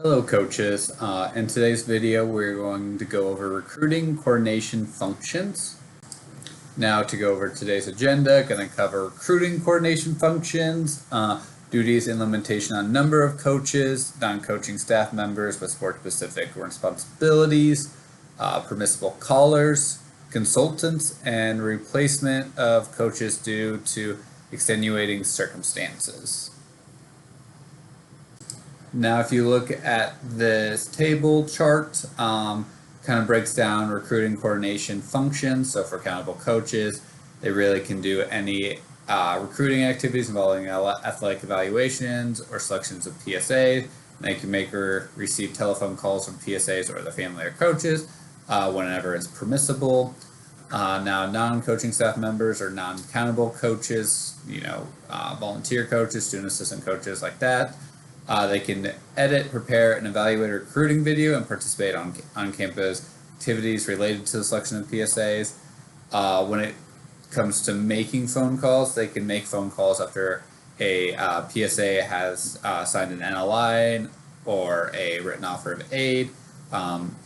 Hello coaches. In today's video we're going to go over recruiting coordination functions. Now to go over today's agenda, going to cover recruiting coordination functions, duties and limitation on number of coaches, non-coaching staff members with sport-specific responsibilities, permissible callers, consultants, and replacement of coaches due to extenuating circumstances. Now, if you look at this table chart, kind of breaks down recruiting coordination functions. So for accountable coaches, they really can do any recruiting activities involving athletic evaluations or selections of PSAs. They can make or receive telephone calls from PSAs or the family or coaches whenever it's permissible. Now, non-coaching staff members or non-accountable coaches, volunteer coaches, student assistant coaches like that. They can edit, prepare, and evaluate a recruiting video and participate on campus activities related to the selection of PSAs. When it comes to making phone calls, they can make phone calls after a PSA has signed an NLI or a written offer of aid,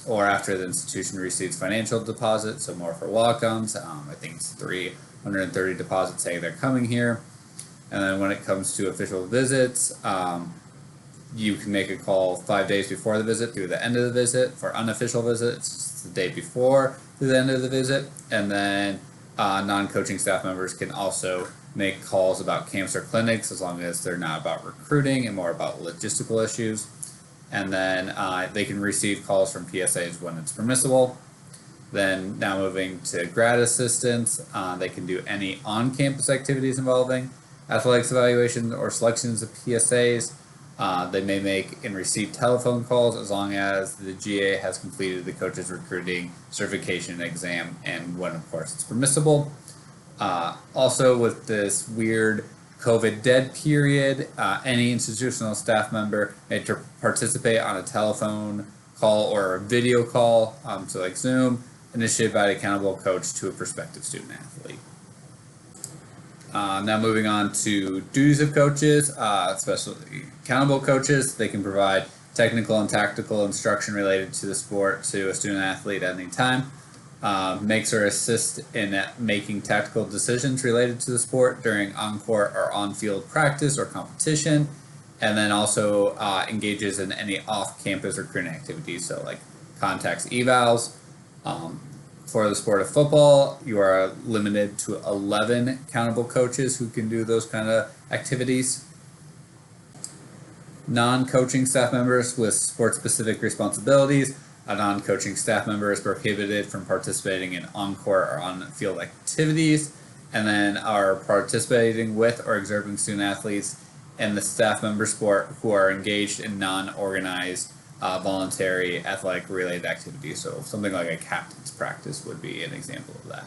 or after the institution receives financial deposits, so more for walk-ons. I think it's 330 deposits saying they're coming here. And then when it comes to official visits, you can make a call 5 days before the visit through the end of the visit. For unofficial visits, it's the day before through the end of the visit. And then non-coaching staff members can also make calls about camps or clinics as long as they're not about recruiting and more about logistical issues. And then they can receive calls from PSAs when it's permissible. Then now moving to grad assistants, they can do any on-campus activities involving athletics evaluations or selections of PSAs. They may make and receive telephone calls as long as the GA has completed the coach's recruiting certification exam and when, of course, it's permissible. Also, with this weird COVID dead period, any institutional staff member may participate on a telephone call or a video call, so like Zoom, initiated by an accountable coach to a prospective student athlete. Now moving on to duties of coaches, especially accountable coaches. They can provide technical and tactical instruction related to the sport to a student athlete at any time. Makes or assists in making tactical decisions related to the sport during on-court or on-field practice or competition. And then also engages in any off-campus recruiting activities, so like contacts evals. For the sport of football, you are limited to 11 accountable coaches who can do those kind of activities. Non-coaching staff members with sport-specific responsibilities. A non-coaching staff member is prohibited from participating in on-court or on-field activities, and then are participating with or exerting student athletes in the staff member sport who are engaged in non-organized voluntary athletic related activities. So something like a captain's practice would be an example of that.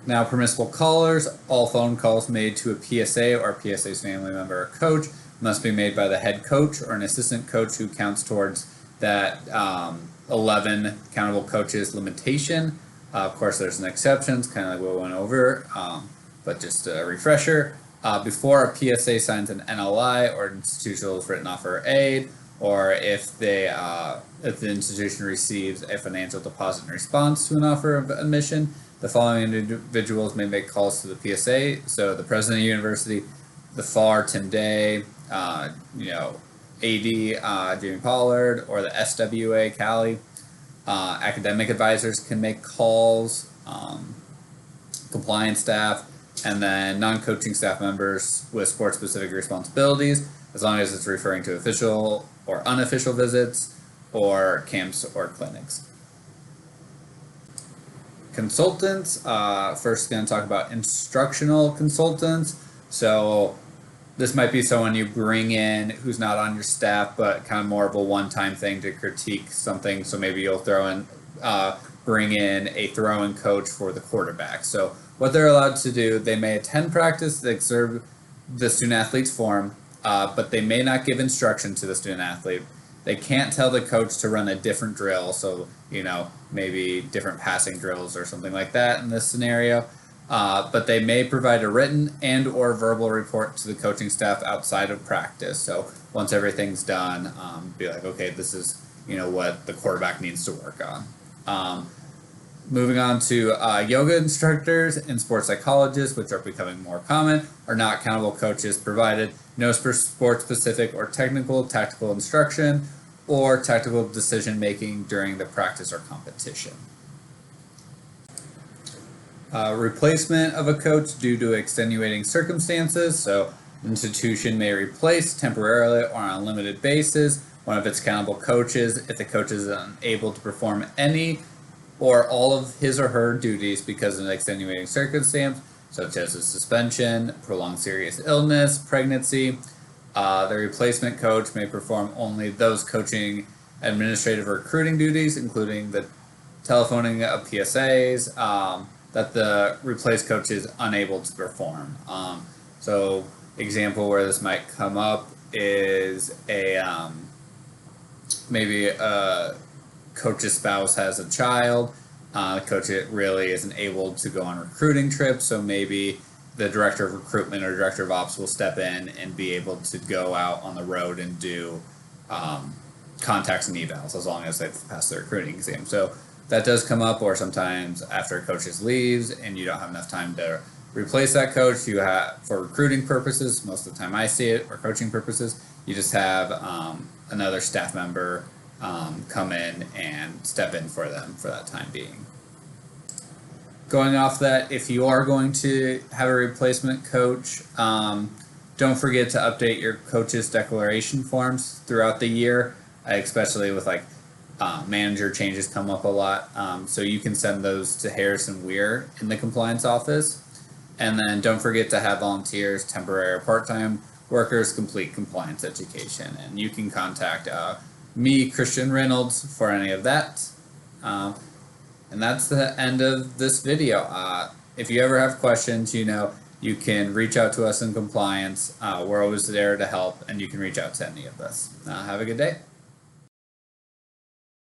Now, permissible callers. All phone calls made to a PSA or PSA's family member or coach must be made by the head coach or an assistant coach who counts towards that 11 accountable coaches limitation. Of course, there's an exception, kind of like what we went over, but just a refresher. Before a PSA signs an NLI or institutional written offer of aid, or if the institution receives a financial deposit in response to an offer of admission, the following individuals may make calls to the PSA. So the president of the university, the FAR, Tim Day, AD, Jamie Pollard, or the SWA, Callie. Academic advisors can make calls, compliance staff, and then non-coaching staff members with sport-specific responsibilities, as long as it's referring to official or unofficial visits or camps or clinics. Consultants, first going to talk about instructional consultants. So this might be someone you bring in who's not on your staff, but kind of more of a one-time thing to critique something. So maybe you'll bring in a throw-in coach for the quarterback. So what they're allowed to do, they may attend practice, they observe the student athlete's form, but they may not give instruction to the student athlete. They can't tell the coach to run a different drill, so maybe different passing drills or something like that in this scenario. but they may provide a written and or verbal report to the coaching staff outside of practice. So once everything's done, be like, okay, this is what the quarterback needs to work on. Moving on to yoga instructors and sports psychologists, which are becoming more common, are not accountable coaches provided no sport specific or tactical instruction or tactical decision making during the practice or competition. Replacement of a coach due to extenuating circumstances. So the institution may replace temporarily or on a limited basis one of its accountable coaches if the coach is unable to perform any or all of his or her duties because of an extenuating circumstance, such as a suspension, prolonged serious illness, pregnancy. The replacement coach may perform only those coaching, administrative, or recruiting duties, including the telephoning of PSAs, that the replaced coach is unable to perform. So example where this might come up is maybe a coach's spouse has a child. The coach really isn't able to go on recruiting trips, so maybe the director of recruitment or director of ops will step in and be able to go out on the road and do contacts and evals as long as they've passed the recruiting exam. So that does come up, or sometimes after a coach leaves and you don't have enough time to replace that coach, you have, for recruiting purposes, most of the time I see it, or coaching purposes, you just have another staff member come in and step in for them for that time being. Going off that, if you are going to have a replacement coach, don't forget to update your coach's declaration forms throughout the year, especially with manager changes come up a lot. So you can send those to Harrison Weir in the compliance office. And then don't forget to have volunteers, temporary or part-time workers complete compliance education. And you can contact me, Christian Reynolds, for any of that. And that's the end of this video. If you ever have questions, you can reach out to us in compliance. We're always there to help, and you can reach out to any of us. Have a good day.